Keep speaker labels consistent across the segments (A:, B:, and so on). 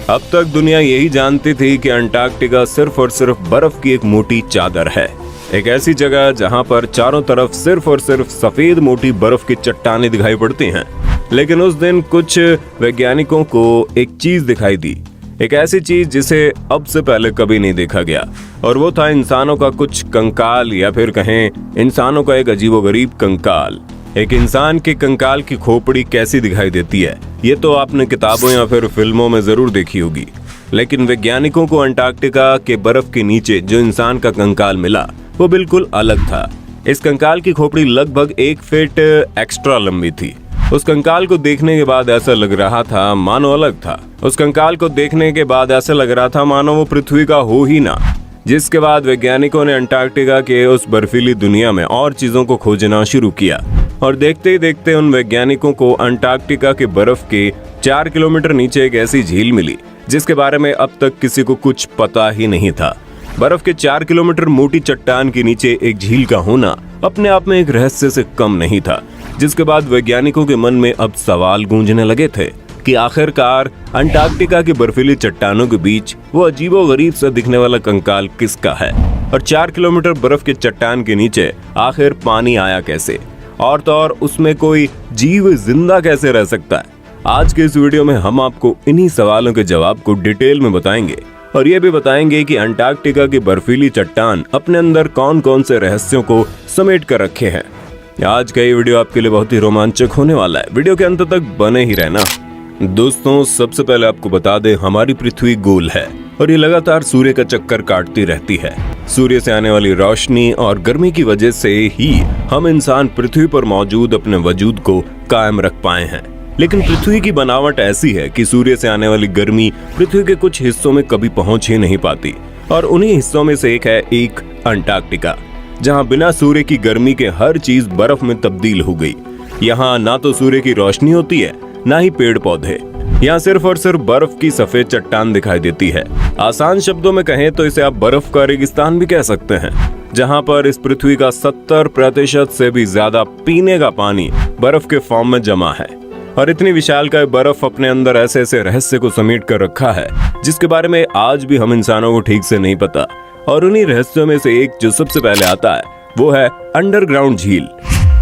A: अब तक दुनिया यही जानती थी कि अंटार्कटिका सिर्फ और सिर्फ बर्फ की एक मोटी चादर है, एक ऐसी जगह जहां पर चारों तरफ सिर्फ और सिर्फ सफेद मोटी बर्फ की चट्टानें दिखाई पड़ती हैं। लेकिन उस दिन कुछ वैज्ञानिकों को एक चीज दिखाई दी, एक ऐसी चीज जिसे अब से पहले कभी नहीं देखा गया, और वो था इंसानों का कुछ कंकाल, या फिर कहें इंसानों का एक अजीबोगरीब कंकाल। एक इंसान के कंकाल की खोपड़ी कैसी दिखाई देती है, ये तो आपने किताबों या फिर फिल्मों में जरूर देखी होगी। लेकिन वैज्ञानिकों को अंटार्कटिका के बर्फ के नीचे जो इंसान का कंकाल मिला वो बिल्कुल अलग था। इस कंकाल की खोपड़ी लगभग 1 फीट एक्स्ट्रा लंबी थी। उस कंकाल को देखने के बाद ऐसा लग रहा था मानो अलग था। उस कंकाल को देखने के बाद ऐसा लग रहा था मानो वो पृथ्वी का हो ही ना। जिसके बाद वैज्ञानिकों ने अंटार्कटिका के उस बर्फीली दुनिया में और चीजों को खोजना शुरू किया, और देखते ही देखते उन वैज्ञानिकों को अंटार्कटिका के बर्फ के 4 किलोमीटर नीचे एक ऐसी झील मिली जिसके बारे में अब तक किसी को कुछ पता ही नहीं था। बर्फ के 4 किलोमीटर मोटी चट्टान के नीचे एक झील का होना अपने आप में एक रहस्य से कम नहीं था। जिसके बाद वैज्ञानिकों के मन में अब सवाल गूंजने लगे थे कि आखिरकार अंटार्कटिका की बर्फीली चट्टानों के बीच वो अजीबोगरीब सा दिखने वाला कंकाल किसका है, और 4 किलोमीटर बर्फ के चट्टान के नीचे आखिर पानी आया कैसे, और तो और उसमें कोई जीव जिंदा कैसे रह सकता है। आज के इस वीडियो में हम आपको इन्हीं सवालों के जवाब को डिटेल में बताएंगे, और ये भी बताएंगे कि अंटार्कटिका की बर्फीली चट्टान अपने अंदर कौन कौन से रहस्यों को समेट कर रखे हैं। आज का ये वीडियो आपके लिए बहुत ही रोमांचक होने वाला है, वीडियो के अंत तक बने ही रहना। दोस्तों, सबसे पहले आपको बता दें, हमारी पृथ्वी गोल है और ये लगातार सूर्य का चक्कर काटती रहती है। सूर्य से आने वाली रोशनी और गर्मी की वजह से ही हम इंसान पृथ्वी पर मौजूद अपने वजूद को कायम रख पाए हैं। लेकिन पृथ्वी की बनावट ऐसी है कि सूर्य से आने वाली गर्मी पृथ्वी के कुछ हिस्सों में कभी पहुंच ही नहीं पाती, और उन्हीं हिस्सों में से एक है अंटार्कटिका, जहां बिना सूर्य की गर्मी के हर चीज बर्फ में तब्दील हो गई। यहाँ ना तो सूर्य की रोशनी होती है, ना ही पेड़ पौधे। यहाँ सिर्फ और सिर्फ बर्फ की सफेद चट्टान दिखाई देती है। आसान शब्दों में कहें तो इसे आप बर्फ का रेगिस्तान भी कह सकते हैं, जहाँ पर इस पृथ्वी का 70% से भी ज्यादा पीने का पानी बर्फ के फॉर्म में जमा है। और इतनी विशालकाय बर्फ अपने अंदर ऐसे ऐसे रहस्य को समेट कर रखा है जिसके बारे में आज भी हम इंसानों को ठीक से नहीं पता। और उन्हीं रहस्यों में से एक जो सबसे पहले आता है वो है अंडरग्राउंड झील।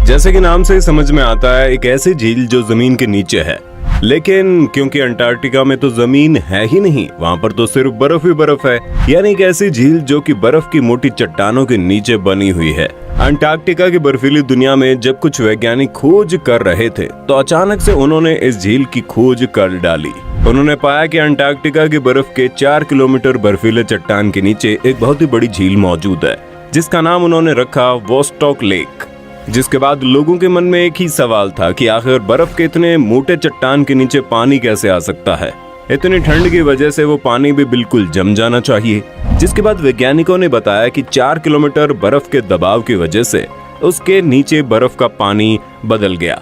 A: जैसे कि नाम से ही समझ में आता है, एक ऐसी झील जो जमीन के नीचे है। लेकिन क्योंकि अंटार्कटिका में तो जमीन है ही नहीं, वहाँ पर तो सिर्फ बर्फ ही बर्फ है, यानी एक ऐसी झील जो कि बर्फ की मोटी चट्टानों के नीचे बनी हुई है। अंटार्कटिका की बर्फीली दुनिया में जब कुछ वैज्ञानिक खोज कर रहे थे तो अचानक से उन्होंने इस झील की खोज कर डाली। उन्होंने पाया कि अंटार्कटिका की बर्फ के 4 किलोमीटर बर्फीले चट्टान के नीचे एक बहुत ही बड़ी झील मौजूद है, जिसका नाम उन्होंने रखा वोस्टॉक लेक। जिसके बाद लोगों के मन में एक ही सवाल था कि आखिर बर्फ के इतने मोटे चट्टान के नीचे पानी कैसे आ सकता है। इतनी ठंड की वजह से वो पानी भी बिल्कुल जम जाना चाहिए। जिसके बाद वैज्ञानिकों ने बताया कि 4 किलोमीटर बर्फ के दबाव की वजह से उसके नीचे बर्फ का पानी बदल गया।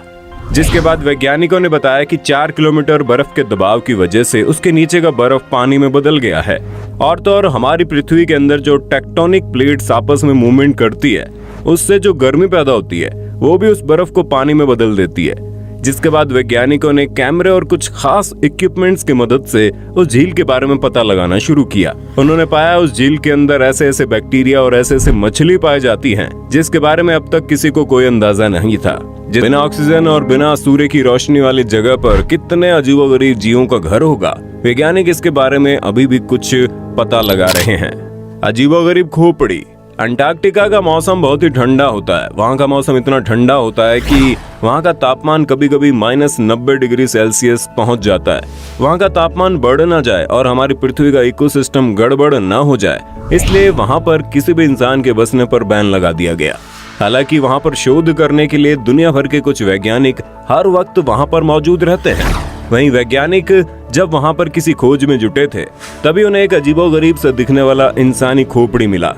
A: जिसके बाद वैज्ञानिकों ने बताया कि 4 किलोमीटर बर्फ के दबाव की वजह से उसके नीचे का बर्फ पानी में बदल गया है। और तो और हमारी पृथ्वी के अंदर जो टेक्टोनिक प्लेट्स आपस में मूवमेंट करती है, उससे जो गर्मी पैदा होती है वो भी उस बर्फ को पानी में बदल देती है। जिसके बाद वैज्ञानिकों ने कैमरे और कुछ खास इक्विपमेंट्स की मदद से उस झील के बारे में पता लगाना शुरू किया। उन्होंने पाया उस झील के अंदर ऐसे ऐसे बैक्टीरिया और ऐसे ऐसे मछली पाई जाती हैं जिसके बारे में अब तक किसी को कोई अंदाजा नहीं था। बिना ऑक्सीजन और बिना सूर्य की रोशनी वाली जगह पर कितने अजीबोगरीब जीवों का घर होगा, वैज्ञानिक इसके बारे में अभी भी कुछ पता लगा रहे हैं। अजीबोगरीब खोपड़ी। अंटार्कटिका का मौसम बहुत ही ठंडा होता है। वहाँ का मौसम इतना ठंडा होता है कि वहाँ का तापमान कभी कभी -90 डिग्री सेल्सियस पहुँच जाता है। वहाँ का तापमान बढ़ ना जाए और हमारी पृथ्वी का इकोसिस्टम गड़बड़ ना हो जाए, इसलिए वहाँ पर किसी भी इंसान के बसने पर बैन लगा दिया गया। हालांकि वहाँ पर शोध करने के लिए दुनिया भर के कुछ वैज्ञानिक हर वक्त वहाँ पर मौजूद रहते हैं। वहीं वैज्ञानिक जब वहाँ पर किसी खोज में जुटे थे तभी उन्हें एक अजीबोगरीब सा दिखने वाला इंसानी खोपड़ी मिला।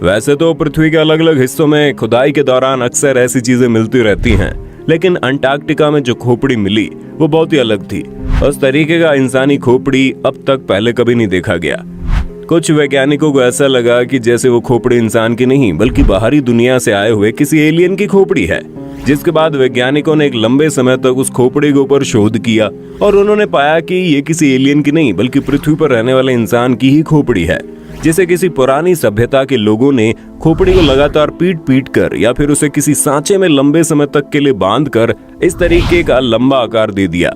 A: वैसे तो पृथ्वी के अलग अलग हिस्सों में खुदाई के दौरान अक्सर ऐसी चीजें मिलती रहती हैं, लेकिन अंटार्कटिका में जो खोपड़ी मिली वो बहुत ही अलग थी। उस तरीके का इंसानी खोपड़ी अब तक पहले कभी नहीं देखा गया। कुछ वैज्ञानिकों को ऐसा लगा कि जैसे वो खोपड़ी इंसान की नहीं बल्कि बाहरी दुनिया से आए हुए किसी एलियन की खोपड़ी है। जिसके बाद वैज्ञानिकों ने एक लंबे समय तक उस खोपड़ी के ऊपर शोध किया और उन्होंने पाया कि ये किसी एलियन की नहीं बल्कि पृथ्वी पर रहने वाले इंसान की ही खोपड़ी है, जिसे किसी पुरानी सभ्यता के लोगों ने खोपड़ी को लगातार पीट पीट कर या फिर उसे किसी सांचे में लंबे समय तक के लिए बांध कर इस तरीके का लंबा आकार दे दिया।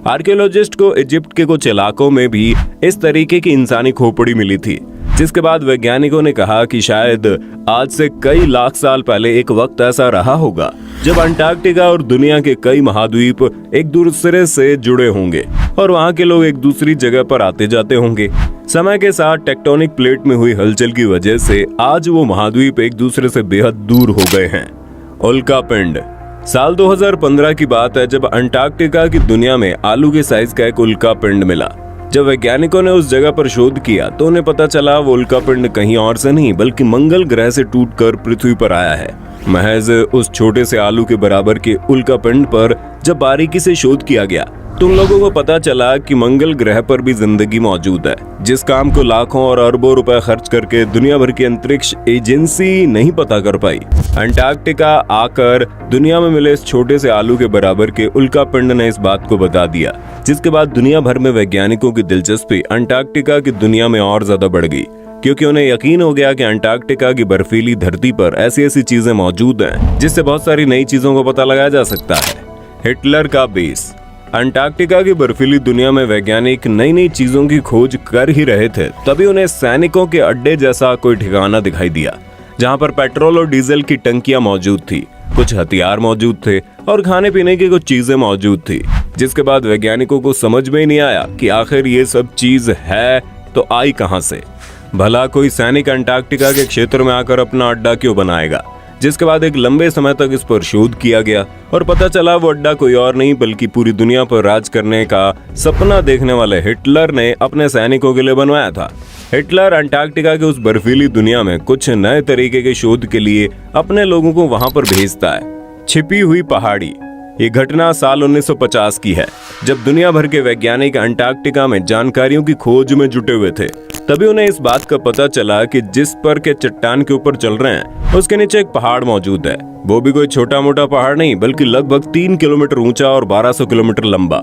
A: आर्कियोलॉजिस्ट को इजिप्ट के कुछ इलाकों में भी इस तरीके की इंसानी खोपड़ी मिली थी, जिसके बाद वैज्ञानिकों ने कहा कि शायद आज से कई लाख साल पहले एक वक्त ऐसा रहा होगा जब अंटार्कटिका और दुनिया के कई महाद्वीप एक दूसरे से जुड़े होंगे और वहां के लोग एक दूसरी जगह पर आते जाते होंगे। समय के साथ टेक्टोनिक प्लेट में हुई हलचल की वजह से आज वो महाद्वीप एक दूसरे से बेहद दूर हो गए हैं। उल्कापिंड। साल 2015 की बात है जब अंटार्कटिका की दुनिया में आलू के साइज का एक उल्कापिंड मिला। जब वैज्ञानिकों ने उस जगह पर शोध किया तो उन्हें पता चला वो उल्कापिंड कहीं और से नहीं बल्कि मंगल ग्रह से टूटकर पृथ्वी पर आया है। महज उस छोटे से आलू के बराबर के उल्कापिंड पर जब बारीकी से शोध किया गया तो उन लोगों को पता चला कि मंगल ग्रह पर भी जिंदगी मौजूद है, जिस काम को लाखों और अरबों रुपए खर्च करके दुनिया भर की अंतरिक्ष एजेंसी नहीं पता कर पाई। अंटार्कटिका आकर दुनिया में मिले इस छोटे से आलू के बराबर के उल्कापिंड ने इस बात को बता दिया, जिसके बाद दुनिया भर में वैज्ञानिकों की दिलचस्पी अंटार्कटिका की दुनिया में और ज्यादा बढ़ गई, क्योंकि उन्हें यकीन हो गया कि अंटार्कटिका की बर्फीली धरती पर ऐसी ऐसी चीजें मौजूद हैं जिससे बहुत सारी नई चीजों को पता लगाया जा सकता है। हिटलर का बेस। अंटार्कटिका की बर्फीली दुनिया में वैज्ञानिक नई नई चीजों की खोज कर ही रहे थे, तभी उन्हें सैनिकों के अड्डे जैसा कोई ठिकाना दिखाई दिया, जहां पर पेट्रोल और डीजल की टंकियां मौजूद थी, कुछ हथियार मौजूद थे और खाने पीने की कुछ चीजें मौजूद थी। जिसके बाद वैज्ञानिकों को समझ में ही नहीं आया कि आखिर ये सब चीज है तो आई कहां से। भला कोई सैनिक अंटार्कटिका के क्षेत्र में आकर अपना अड्डा क्यों बनाएगा। जिसके बाद एक लंबे समय तक इस पर शोध किया गया और पता चला वो अड्डा कोई और नहीं बल्कि पूरी दुनिया पर राज करने का सपना देखने वाले हिटलर ने अपने सैनिकों के लिए बनवाया था। हिटलर अंटार्कटिका के उस बर्फीली दुनिया में कुछ नए तरीके के शोध के लिए अपने लोगों को वहां पर भेजता है। छिपी हुई पहाड़ी। ये घटना साल 1950 की है, जब दुनिया भर के वैज्ञानिक अंटार्कटिका में जानकारियों की खोज में जुटे हुए थे। तभी उन्हें इस बात का पता चला कि जिस पर के चट्टान के ऊपर चल रहे हैं उसके नीचे एक पहाड़ मौजूद है। वो भी कोई छोटा मोटा पहाड़ नहीं बल्कि लगभग 3 किलोमीटर ऊंचा और 1200 किलोमीटर लंबा।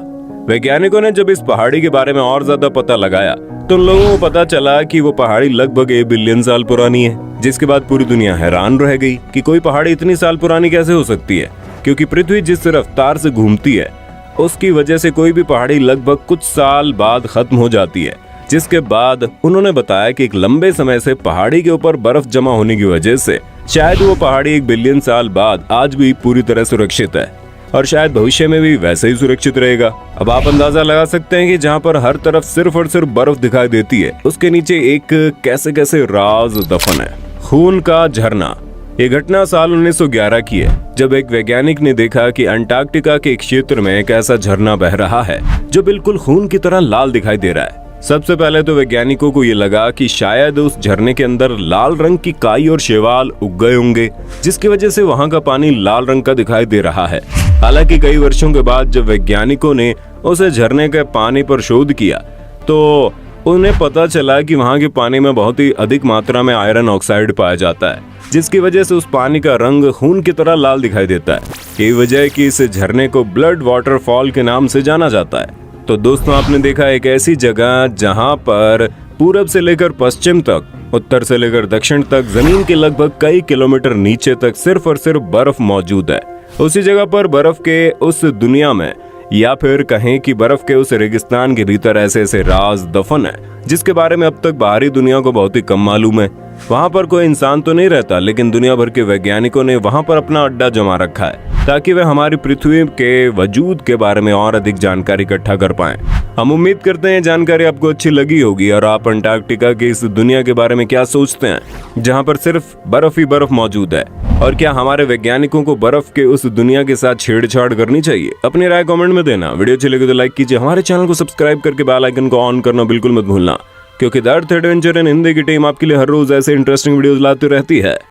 A: वैज्ञानिकों ने जब इस पहाड़ी के बारे में और ज्यादा पता लगाया तो उन लोगों को पता चला कि वो पहाड़ी लगभग 1 बिलियन साल पुरानी है। जिसके बाद पूरी दुनिया हैरान रह गई कि कोई पहाड़ी इतनी साल पुरानी कैसे हो सकती है, क्योंकि पृथ्वी जिस रफ्तार से घूमती है उसकी वजह से कोई भी पहाड़ी लगभग कुछ साल बाद खत्म हो जाती है। जिसके बाद उन्होंने बताया कि एक लंबे समय से पहाड़ी के ऊपर बर्फ जमा होने की वजह से शायद वो पहाड़ी 1 बिलियन साल बाद आज भी पूरी तरह सुरक्षित है और शायद भविष्य में भी वैसे ही सुरक्षित रहेगा। अब आप अंदाजा लगा सकते हैं कि जहाँ पर हर तरफ सिर्फ और सिर्फ बर्फ दिखाई देती है उसके नीचे एक कैसे कैसे राज दफन है। खून का झरना। ये घटना साल 1911 की है, जब एक वैज्ञानिक ने देखा कि अंटार्कटिका के एक क्षेत्र में एक ऐसा झरना बह रहा है जो बिल्कुल खून की तरह लाल दिखाई दे रहा है। सबसे पहले तो वैज्ञानिकों को ये लगा कि शायद उस झरने के अंदर लाल रंग की काई और शैवाल उग गए होंगे, जिसकी वजह से वहां का पानी लाल रंग का दिखाई दे रहा है। हालांकि कई वर्षों के बाद जब वैज्ञानिकों ने उस झरने के पानी पर शोध किया तो उन्हें पता चला कि वहां के पानी में बहुत ही अधिक मात्रा में आयरन ऑक्साइड पाया जाता है, जिसकी वजह से उस पानी का रंग खून की तरह लाल दिखाई देता है। यही वजह है कि इस झरने को ब्लड वाटरफॉल के नाम से जाना जाता है। तो दोस्तों, आपने देखा एक ऐसी जगह जहां पर पूरब से लेकर पश्चिम तक, उत्तर से लेकर दक्षिण तक जमीन के लगभग कई किलोमीटर नीचे तक सिर्फ और सिर्फ बर्फ मौजूद है। उसी जगह पर बर्फ के उस दुनिया में या फिर कहें कि बर्फ के उस रेगिस्तान के भीतर ऐसे ऐसे राज दफन है जिसके बारे में अब तक बाहरी दुनिया को बहुत ही कम मालूम है। वहां पर कोई इंसान तो नहीं रहता, लेकिन दुनिया भर के वैज्ञानिकों ने वहां पर अपना अड्डा जमा रखा है ताकि वे हमारी पृथ्वी के वजूद के बारे में और अधिक जानकारी इकट्ठा कर पाएं। हम उम्मीद करते हैं जानकारी आपको अच्छी लगी होगी और आप अंटार्कटिका की इस दुनिया के बारे में क्या सोचते हैं जहां पर सिर्फ बर्फ ही बर्फ मौजूद है, और क्या हमारे वैज्ञानिकों को बर्फ के उस दुनिया के साथ छेड़छाड़ करनी चाहिए। अपनी राय कमेंट में देना। वीडियो अच्छी लगे तो लाइक कीजिए, हमारे चैनल को सब्सक्राइब करके बेल आइकन को ऑन करना बिल्कुल मत भूलना, क्योंकि the earth adventure in Hindi की टीम आपके लिए हर रोज ऐसे इंटरेस्टिंग वीडियोस लाती रहती है।